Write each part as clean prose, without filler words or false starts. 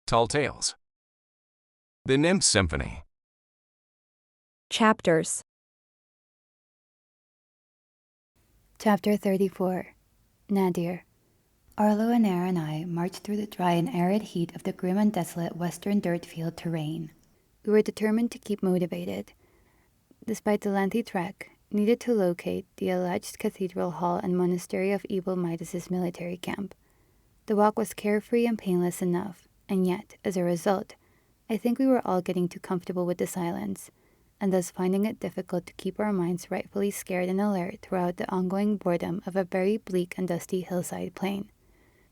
Tall Tales. The Nymph Symphony. Chapters. Chapter 34. Nadir. Arlo and Air and I marched through the dry and arid heat of the grim and desolate western dirt field terrain. We were determined to keep motivated. Despite the lengthy trek, needed to locate the alleged cathedral hall and monastery of Evil Midas's military camp. The walk was carefree and painless enough, and yet, as a result, I think we were all getting too comfortable with the silence, and thus finding it difficult to keep our minds rightfully scared and alert throughout the ongoing boredom of a very bleak and dusty hillside plain.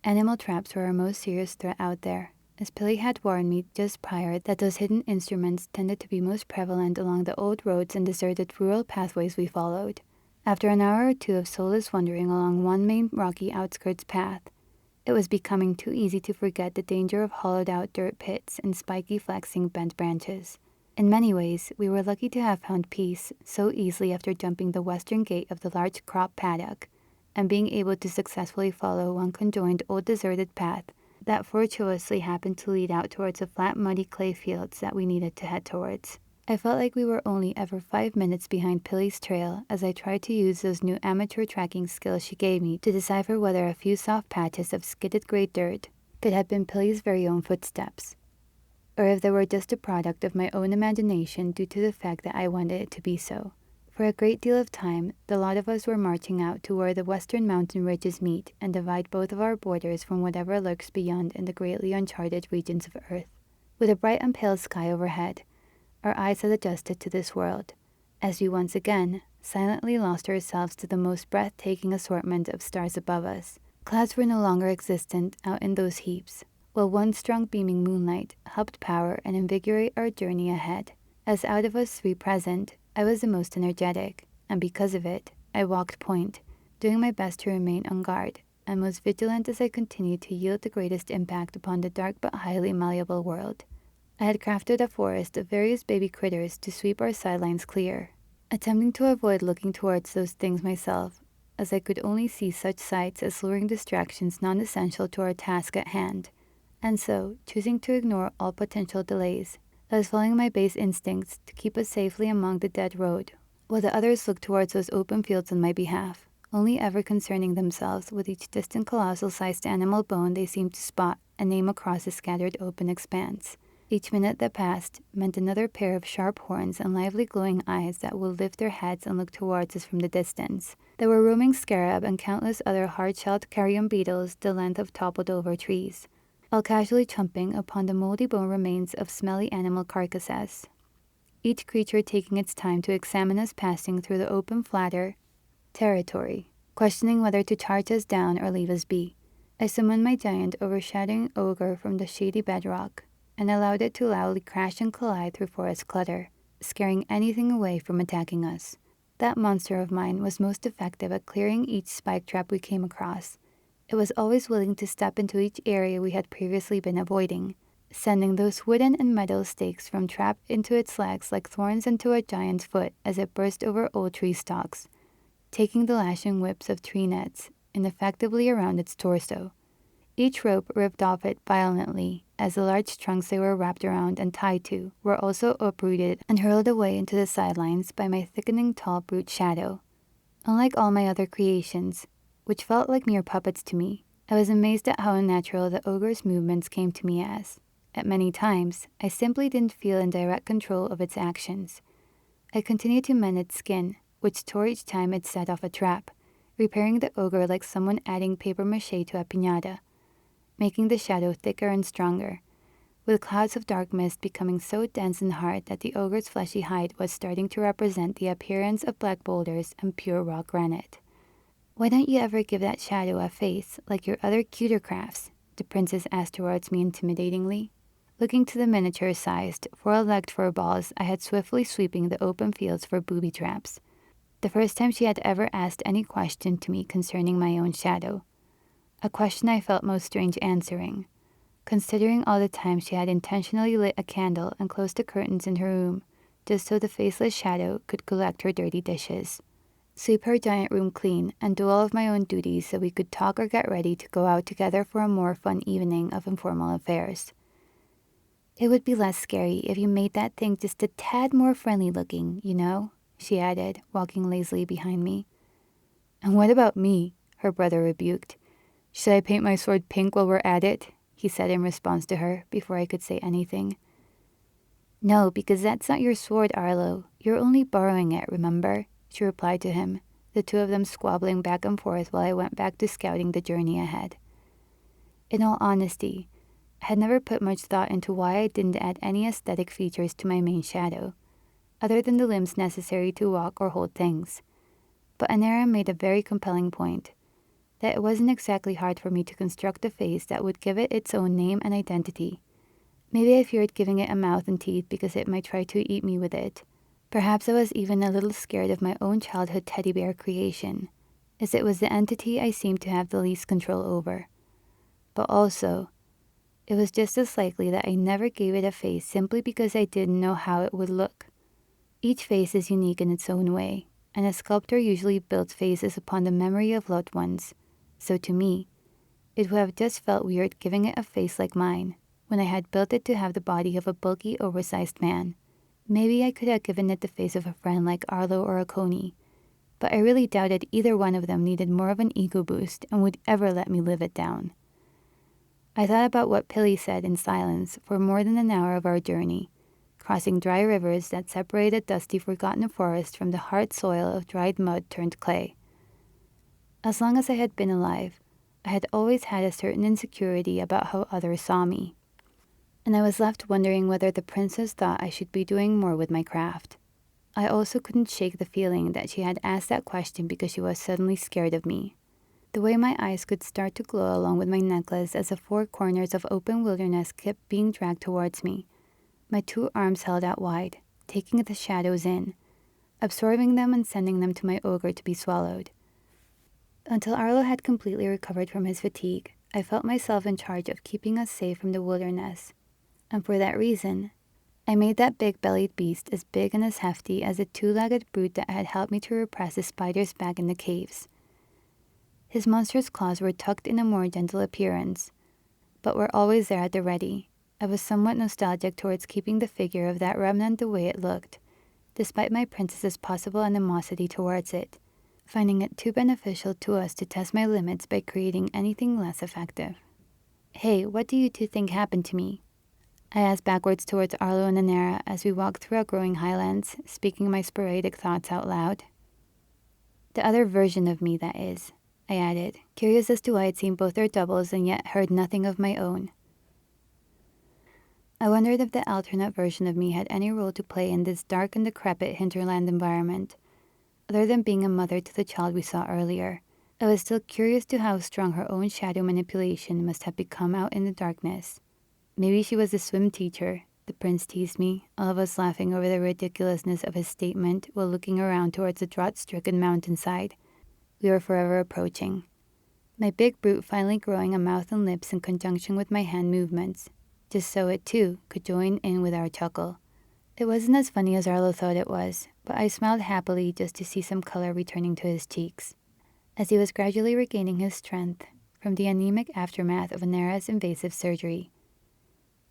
Animal traps were our most serious threat out there, as Pilly had warned me just prior that those hidden instruments tended to be most prevalent along the old roads and deserted rural pathways we followed. After an hour or two of soulless wandering along one main rocky outskirts path, it was becoming too easy to forget the danger of hollowed-out dirt pits and spiky flexing bent branches. In many ways, we were lucky to have found peace so easily after jumping the western gate of the large crop paddock and being able to successfully follow one conjoined old deserted path that fortuitously happened to lead out towards the flat muddy clay fields that we needed to head towards. I felt like we were only ever 5 minutes behind Pilly's trail as I tried to use those new amateur tracking skills she gave me to decipher whether a few soft patches of skidded gray dirt could have been Pilly's very own footsteps, or if they were just a product of my own imagination due to the fact that I wanted it to be so. For a great deal of time, the lot of us were marching out to where the western mountain ridges meet and divide both of our borders from whatever lurks beyond in the greatly uncharted regions of Earth. With a bright and pale sky overhead, our eyes had adjusted to this world, as we once again silently lost ourselves to the most breathtaking assortment of stars above us. Clouds were no longer existent out in those heaps, while one strong beaming moonlight helped power and invigorate our journey ahead. As out of us 3 present, I was the most energetic, and because of it, I walked point, doing my best to remain on guard, and most vigilant as I continued to yield the greatest impact upon the dark but highly malleable world. I had crafted a forest of various baby critters to sweep our sidelines clear, attempting to avoid looking towards those things myself, as I could only see such sights as luring distractions non-essential to our task at hand, and so, choosing to ignore all potential delays, I was following my base instincts to keep us safely among the dead road, while the others looked towards those open fields on my behalf, only ever concerning themselves with each distant colossal-sized animal bone they seemed to spot and name across the scattered open expanse. Each minute that passed meant another pair of sharp horns and lively glowing eyes that would lift their heads and look towards us from the distance. There were roaming scarab and countless other hard-shelled carrion beetles the length of toppled-over trees, all casually chomping upon the moldy bone remains of smelly animal carcasses, each creature taking its time to examine us passing through the open flatter territory, questioning whether to charge us down or leave us be. I summoned my giant overshadowing ogre from the shady bedrock, and allowed it to loudly crash and collide through forest clutter, scaring anything away from attacking us. That monster of mine was most effective at clearing each spike trap we came across. It was always willing to step into each area we had previously been avoiding, sending those wooden and metal stakes from trap into its legs like thorns into a giant's foot as it burst over old tree stalks, taking the lashing whips of tree nets ineffectively around its torso. Each rope ripped off it violently, as the large trunks they were wrapped around and tied to were also uprooted and hurled away into the sidelines by my thickening tall brute shadow. Unlike all my other creations, which felt like mere puppets to me, I was amazed at how unnatural the ogre's movements came to me as, at many times, I simply didn't feel in direct control of its actions. I continued to mend its skin, which tore each time it set off a trap, repairing the ogre like someone adding papier-mâché to a piñata, making the shadow thicker and stronger, with clouds of dark mist becoming so dense and hard that the ogre's fleshy hide was starting to represent the appearance of black boulders and pure raw granite. "Why don't you ever give that shadow a face like your other cuter crafts?" the princess asked towards me intimidatingly, looking to the miniature-sized, 4-legged fur balls I had swiftly sweeping the open fields for booby traps, the first time she had ever asked any question to me concerning my own shadow. A question I felt most strange answering, considering all the times she had intentionally lit a candle and closed the curtains in her room, just so the faceless shadow could collect her dirty dishes, sweep her giant room clean, and do all of my own duties so we could talk or get ready to go out together for a more fun evening of informal affairs. It would be less scary if you made that thing just a tad more friendly looking, you know? She added, walking lazily behind me. And what about me? Her brother rebuked. Should I paint my sword pink while we're at it? He said in response to her, before I could say anything. No, because that's not your sword, Arlo. You're only borrowing it, remember? She replied to him, the two of them squabbling back and forth while I went back to scouting the journey ahead. In all honesty, I had never put much thought into why I didn't add any aesthetic features to my main shadow, other than the limbs necessary to walk or hold things. But Anera made a very compelling point, that it wasn't exactly hard for me to construct a face that would give it its own name and identity. Maybe I feared giving it a mouth and teeth because it might try to eat me with it. Perhaps I was even a little scared of my own childhood teddy bear creation, as it was the entity I seemed to have the least control over. But also, it was just as likely that I never gave it a face simply because I didn't know how it would look. Each face is unique in its own way, and a sculptor usually builds faces upon the memory of loved ones. So to me, it would have just felt weird giving it a face like mine, when I had built it to have the body of a bulky, oversized man. Maybe I could have given it the face of a friend like Arlo or Akoni, but I really doubted either one of them needed more of an ego boost and would ever let me live it down. I thought about what Pilly said in silence for more than an hour of our journey, crossing dry rivers that separated dusty, forgotten forest from the hard soil of dried mud turned clay. As long as I had been alive, I had always had a certain insecurity about how others saw me, and I was left wondering whether the princess thought I should be doing more with my craft. I also couldn't shake the feeling that she had asked that question because she was suddenly scared of me. The way my eyes could start to glow along with my necklace as the four corners of open wilderness kept being dragged towards me, my two arms held out wide, taking the shadows in, absorbing them and sending them to my ogre to be swallowed. Until Arlo had completely recovered from his fatigue, I felt myself in charge of keeping us safe from the wilderness, and for that reason, I made that big-bellied beast as big and as hefty as the two-legged brute that had helped me to repress the spiders back in the caves. His monstrous claws were tucked in a more gentle appearance, but were always there at the ready. I was somewhat nostalgic towards keeping the figure of that remnant the way it looked, despite my princess's possible animosity towards it, finding it too beneficial to us to test my limits by creating anything less effective. Hey, what do you two think happened to me? I asked backwards towards Arlo and Anera as we walked through our growing highlands, speaking my sporadic thoughts out loud. The other version of me, that is, I added, curious as to why I'd seen both their doubles and yet heard nothing of my own. I wondered if the alternate version of me had any role to play in this dark and decrepit hinterland environment, other than being a mother to the child we saw earlier. I was still curious to how strong her own shadow manipulation must have become out in the darkness. Maybe she was a swim teacher, the prince teased me, all of us laughing over the ridiculousness of his statement while looking around towards the drought-stricken mountainside we were forever approaching. My big brute finally growing a mouth and lips in conjunction with my hand movements, just so it too could join in with our chuckle. It wasn't as funny as Arlo thought it was, but I smiled happily just to see some color returning to his cheeks, as he was gradually regaining his strength from the anemic aftermath of Anera's invasive surgery.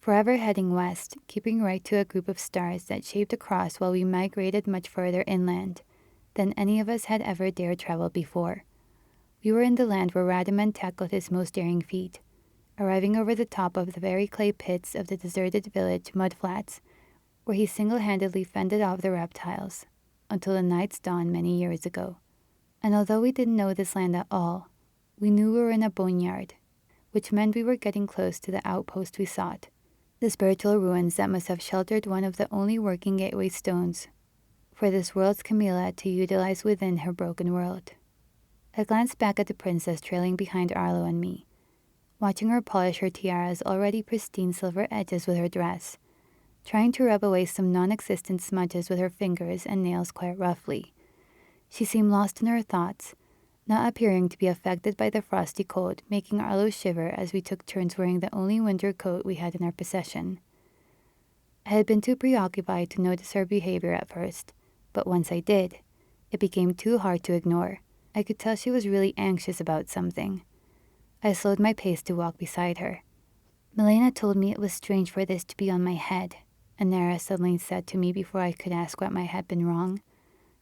Forever heading west, keeping right to a group of stars that shaped across while we migrated much further inland than any of us had ever dared travel before. We were in the land where Radaman tackled his most daring feat, arriving over the top of the very clay pits of the deserted village mudflats, where he single-handedly fended off the reptiles, until the night's dawn many years ago. And although we didn't know this land at all, we knew we were in a boneyard, which meant we were getting close to the outpost we sought, the spiritual ruins that must have sheltered one of the only working gateway stones for this world's Camilla to utilize within her broken world. I glanced back at the princess trailing behind Arlo and me, watching her polish her tiara's already pristine silver edges with her dress, trying to rub away some non-existent smudges with her fingers and nails quite roughly. She seemed lost in her thoughts, not appearing to be affected by the frosty cold, making Arlo shiver as we took turns wearing the only winter coat we had in our possession. I had been too preoccupied to notice her behavior at first, but once I did, it became too hard to ignore. I could tell she was really anxious about something. I slowed my pace to walk beside her. Milena told me it was strange for this to be on my head, Anera suddenly said to me before I could ask what might have been wrong,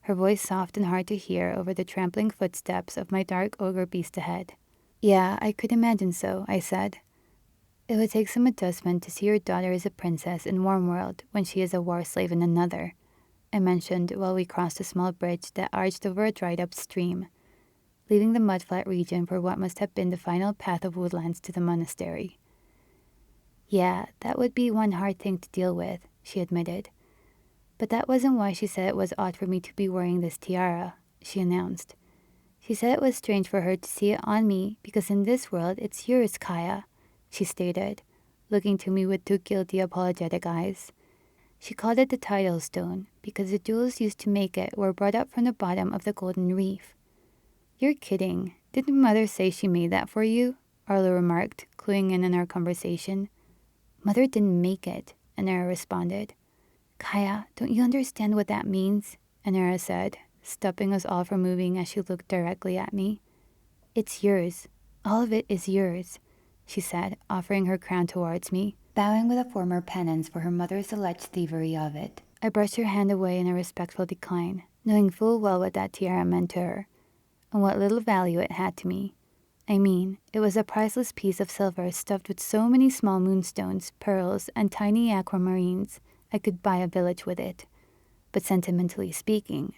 her voice soft and hard to hear over the trampling footsteps of my dark ogre beast ahead. Yeah, I could imagine so, I said. It would take some adjustment to see your daughter as a princess in one world when she is a war slave in another, I mentioned while we crossed a small bridge that arched over a dried-up stream, leaving the mud-flat region for what must have been the final path of woodlands to the monastery. Yeah, that would be one hard thing to deal with, she admitted. But that wasn't why she said it was odd for me to be wearing this tiara, she announced. She said it was strange for her to see it on me because in this world it's yours, Kaya, she stated, looking to me with two guilty, apologetic eyes. She called it the tidal stone because the jewels used to make it were brought up from the bottom of the golden reef. You're kidding. Didn't Mother say she made that for you? Arlo remarked, cluing in on our conversation. Mother didn't make it, Anera responded. Kaya, don't you understand what that means? Anera said, stopping us all from moving as she looked directly at me. It's yours. All of it is yours, she said, offering her crown towards me, bowing with a former penance for her mother's alleged thievery of it. I brushed her hand away in a respectful decline, knowing full well what that tiara meant to her, and what little value it had to me. I mean, it was a priceless piece of silver stuffed with so many small moonstones, pearls, and tiny aquamarines, I could buy a village with it. But sentimentally speaking,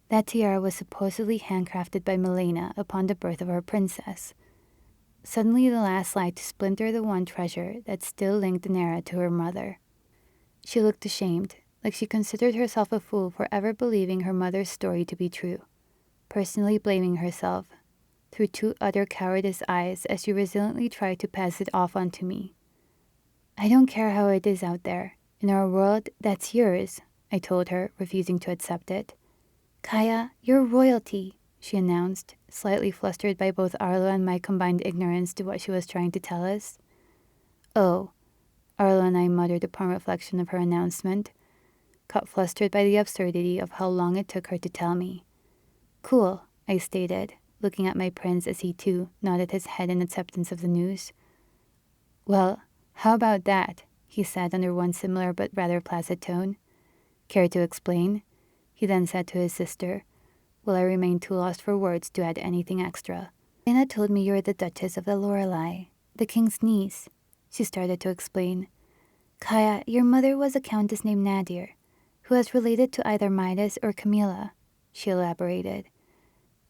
that tiara was supposedly handcrafted by Milena upon the birth of our princess. Suddenly the last light to splinter the one treasure that still linked Anera to her mother. She looked ashamed, like she considered herself a fool for ever believing her mother's story to be true, personally blaming herself through two utter cowardice eyes as she resiliently tried to pass it off onto me. I don't care how it is out there. In our world, that's yours, I told her, refusing to accept it. Kaya, you're royalty, she announced, slightly flustered by both Arlo and my combined ignorance to what she was trying to tell us. Oh, Arlo and I muttered upon reflection of her announcement, caught flustered by the absurdity of how long it took her to tell me. Cool, I stated, looking at my prince as he too nodded his head in acceptance of the news. Well, how about that? He said under one similar but rather placid tone. Care to explain? He then said to his sister, while I remained too lost for words to add anything extra. Anna told me you're the Duchess of the Lorelei, the king's niece, she started to explain. Kaya, your mother was a countess named Nadir, who was related to either Midas or Camilla, she elaborated.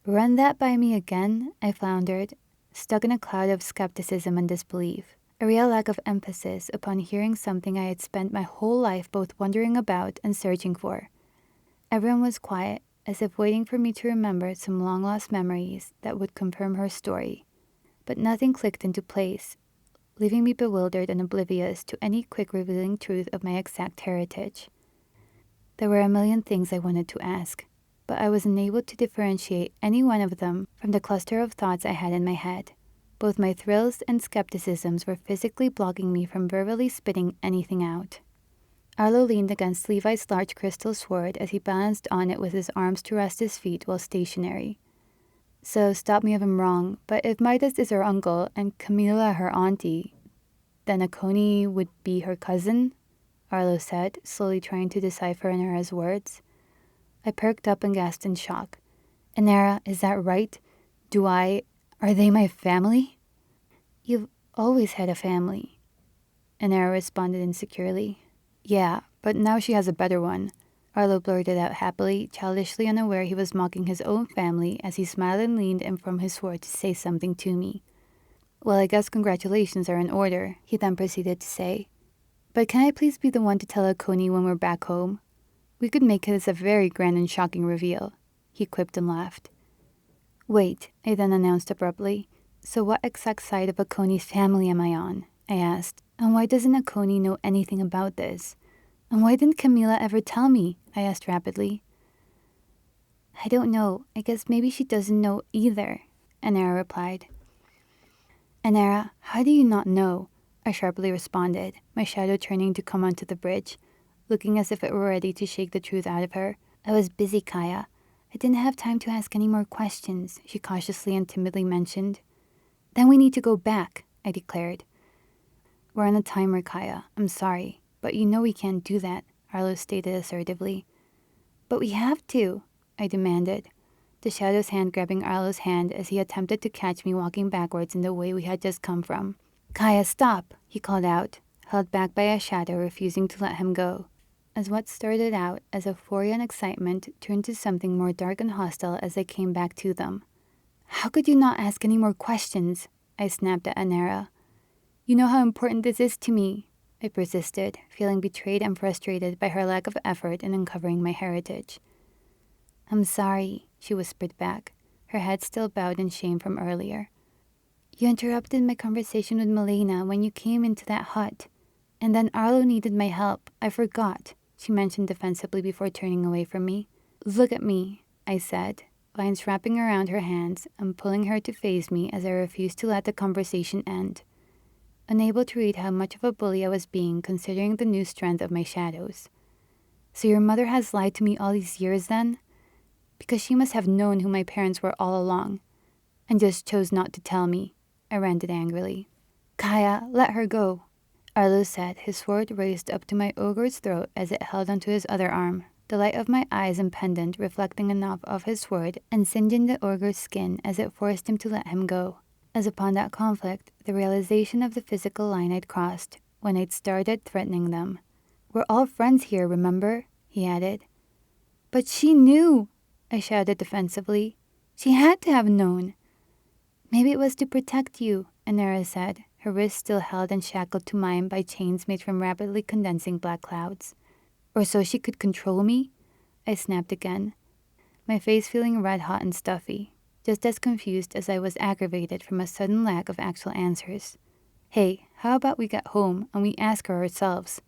Run that by me again, I floundered, stuck in a cloud of skepticism and disbelief, a real lack of emphasis upon hearing something I had spent my whole life both wondering about and searching for. Everyone was quiet, as if waiting for me to remember some long-lost memories that would confirm her story. But nothing clicked into place, leaving me bewildered and oblivious to any quick revealing truth of my exact heritage. There were a million things I wanted to ask, but I was unable to differentiate any one of them from the cluster of thoughts I had in my head. Both my thrills and skepticisms were physically blocking me from verbally spitting anything out. Arlo leaned against Levi's large crystal sword as he balanced on it with his arms to rest his feet while stationary. So, stop me if I'm wrong, but if Midas is her uncle and Camilla her auntie, then Akoni would be her cousin? Arlo said, slowly trying to decipher Anera's words. I perked up and gasped in shock. Anera, is that right? Are they my family? You've always had a family, Anera responded insecurely. Yeah, but now she has a better one, Arlo blurted out happily, childishly unaware he was mocking his own family as he smiled and leaned in from his sword to say something to me. Well, I guess congratulations are in order, he then proceeded to say. But can I please be the one to tell Akoni when we're back home? We could make this a very grand and shocking reveal, he quipped and laughed. Wait, I then announced abruptly. So what exact side of Akoni's family am I on? I asked. And why doesn't Akoni know anything about this? And why didn't Camilla ever tell me? I asked rapidly. I don't know. I guess maybe she doesn't know either, Anera replied. Anera, how do you not know? I sharply responded, my shadow turning to come onto the bridge, looking as if it were ready to shake the truth out of her. I was busy, Kaya. I didn't have time to ask any more questions, she cautiously and timidly mentioned. Then we need to go back, I declared. We're on a timer, Kaya. I'm sorry, but you know we can't do that, Arlo stated assertively. But we have to, I demanded, the shadow's hand grabbing Arlo's hand as he attempted to catch me walking backwards in the way we had just come from. Kaya, stop, he called out, held back by a shadow refusing to let him go, as what started out as euphoria and excitement turned to something more dark and hostile as I came back to them. How could you not ask any more questions? I snapped at Anera. You know how important this is to me, I persisted, feeling betrayed and frustrated by her lack of effort in uncovering my heritage. I'm sorry, she whispered back, her head still bowed in shame from earlier. You interrupted my conversation with Melina when you came into that hut. And then Arlo needed my help. I forgot, she mentioned defensively before turning away from me. Look at me, I said, vines wrapping around her hands and pulling her to face me as I refused to let the conversation end. Unable to read how much of a bully I was being considering the new strength of my shadows. So your mother has lied to me all these years then? Because she must have known who my parents were all along, and just chose not to tell me, I ranted angrily. Kaya, let her go, Arlo said, his sword raised up to my ogre's throat as it held onto his other arm, the light of my eyes and pendant reflecting enough of his sword and singeing the ogre's skin as it forced him to let him go. As upon that conflict, the realization of the physical line I'd crossed when I'd started threatening them. We're all friends here, remember? He added. But she knew, I shouted defensively. She had to have known. Maybe it was to protect you, Anera said, her wrist still held and shackled to mine by chains made from rapidly condensing black clouds. Or so she could control me? I snapped again, my face feeling red-hot and stuffy, just as confused as I was aggravated from a sudden lack of actual answers. Hey, how about we get home and we ask her ourselves?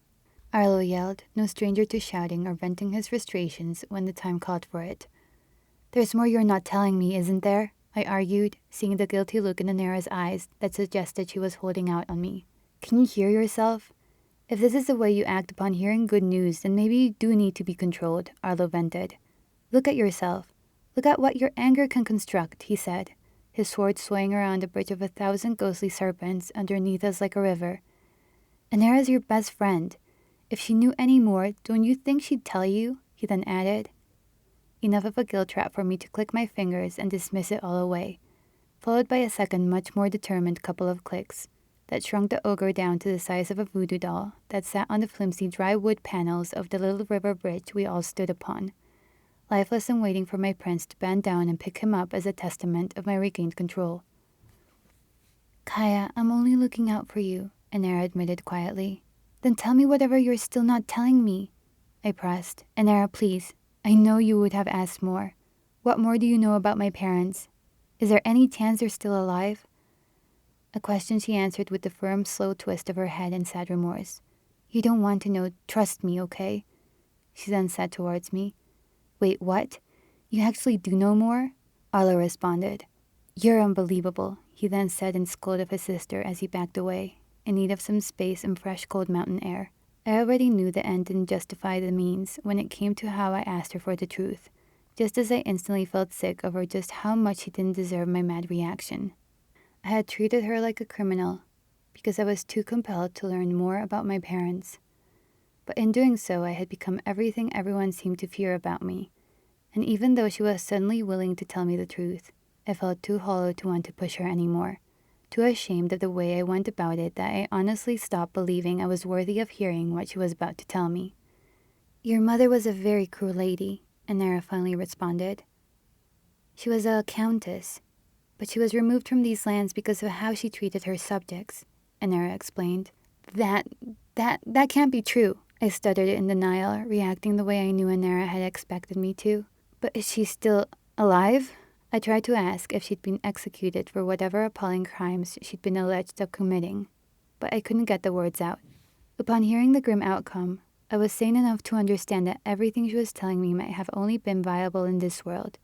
Arlo yelled, no stranger to shouting or venting his frustrations when the time called for it. There's more you're not telling me, isn't there? I argued, seeing the guilty look in Anera's eyes that suggested she was holding out on me. Can you hear yourself? If this is the way you act upon hearing good news, then maybe you do need to be controlled, Arlo vented. Look at yourself. Look at what your anger can construct, he said, his sword swaying around the bridge of 1,000 ghostly serpents underneath us like a river. Anera's your best friend. If she knew any more, don't you think she'd tell you? He then added. Enough of a guilt trap for me to click my fingers and dismiss it all away, followed by a second much more determined couple of clicks that shrunk the ogre down to the size of a voodoo doll that sat on the flimsy dry wood panels of the little river bridge we all stood upon, lifeless and waiting for my prince to bend down and pick him up as a testament of my regained control. Kaya, I'm only looking out for you, Anera admitted quietly. Then tell me whatever you're still not telling me, I pressed. Anera, please. I know you would have asked more. What more do you know about my parents? Is there any chance they're still alive? A question she answered with the firm, slow twist of her head in sad remorse. You don't want to know, trust me, okay? She then said towards me. Wait, what? You actually do know more? Arlo responded. You're unbelievable, he then said in scold of his sister as he backed away, in need of some space and fresh cold mountain air. I already knew the end didn't justify the means when it came to how I asked her for the truth, just as I instantly felt sick over just how much she didn't deserve my mad reaction. I had treated her like a criminal because I was too compelled to learn more about my parents. But in doing so, I had become everything everyone seemed to fear about me, and even though she was suddenly willing to tell me the truth, I felt too hollow to want to push her anymore. Too ashamed of the way I went about it that I honestly stopped believing I was worthy of hearing what she was about to tell me. Your mother was a very cruel lady, Anera finally responded. She was a countess, but she was removed from these lands because of how she treated her subjects, Anera explained. That can't be true, I stuttered in denial, reacting the way I knew Anera had expected me to. But is she still alive? I tried to ask if she'd been executed for whatever appalling crimes she'd been alleged of committing, but I couldn't get the words out. Upon hearing the grim outcome, I was sane enough to understand that everything she was telling me might have only been viable in this world,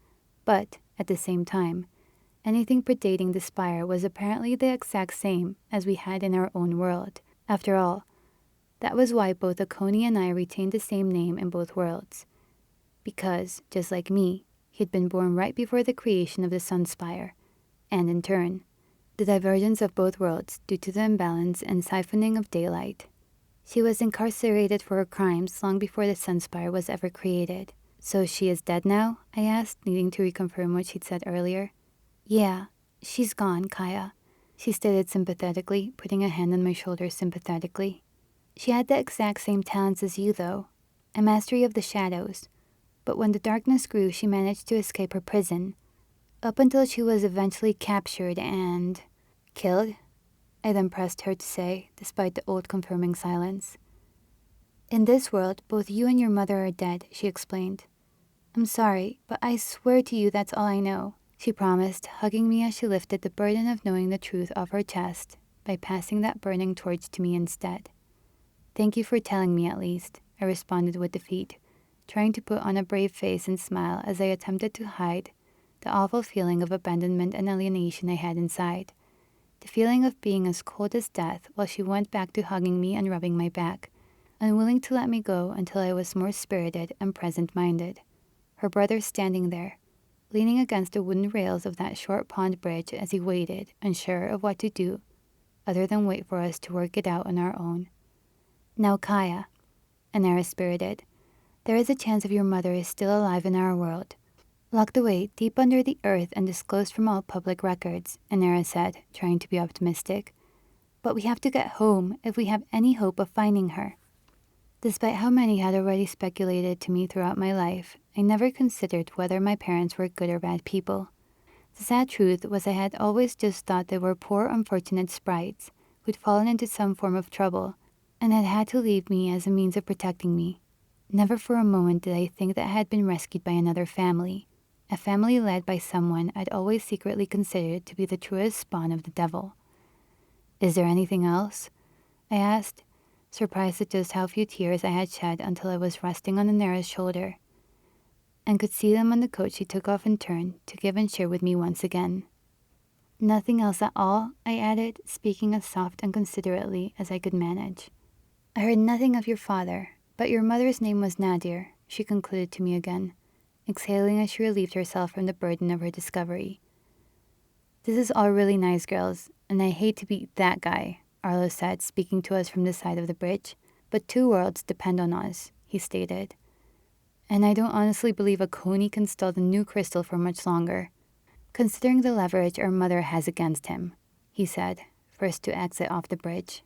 but, at the same time, anything predating the spire was apparently the exact same as we had in our own world. After all, that was why both Akoni and I retained the same name in both worlds. Because, just like me, he had been born right before the creation of the Sun Spire, and in turn, the divergence of both worlds due to the imbalance and siphoning of daylight. She was incarcerated for her crimes long before the Sunspire was ever created. So she is dead now? I asked, needing to reconfirm what she'd said earlier. Yeah, she's gone, Kaya, she stated sympathetically, putting a hand on my shoulder sympathetically. She had the exact same talents as you, though, a mastery of the shadows. But when the darkness grew, she managed to escape her prison, up until she was eventually captured and killed, I then pressed her to say, despite the old confirming silence. In this world, both you and your mother are dead, she explained. I'm sorry, but I swear to you that's all I know, she promised, hugging me as she lifted the burden of knowing the truth off her chest by passing that burning torch to me instead. Thank you for telling me at least, I responded with defeat, trying to put on a brave face and smile as I attempted to hide the awful feeling of abandonment and alienation I had inside. The feeling of being as cold as death while she went back to hugging me and rubbing my back, unwilling to let me go until I was more spirited and present-minded. Her brother standing there, leaning against the wooden rails of that short pond bridge as he waited, unsure of what to do, other than wait for us to work it out on our own. Now, Kaya, Anara spirited, there is a chance of your mother is still alive in our world. Locked away deep under the earth and disclosed from all public records, Anara said, trying to be optimistic. But we have to get home if we have any hope of finding her. Despite how many had already speculated to me throughout my life, I never considered whether my parents were good or bad people. The sad truth was I had always just thought they were poor, unfortunate sprites who'd fallen into some form of trouble and had to leave me as a means of protecting me. Never for a moment did I think that I had been rescued by another family, a family led by someone I'd always secretly considered to be the truest spawn of the devil. Is there anything else? I asked, surprised at just how few tears I had shed until I was resting on Anera's shoulder, and could see them on the coat she took off in turn to give and share with me once again. Nothing else at all, I added, speaking as soft and considerately as I could manage. I heard nothing of your father, but your mother's name was Nadir, she concluded to me again, exhaling as she relieved herself from the burden of her discovery. This is all really nice, girls, and I hate to be that guy, Arlo said, speaking to us from the side of the bridge. But 2 worlds depend on us, he stated. And I don't honestly believe a Coney can stall the new crystal for much longer, considering the leverage our mother has against him, he said, first to exit off the bridge.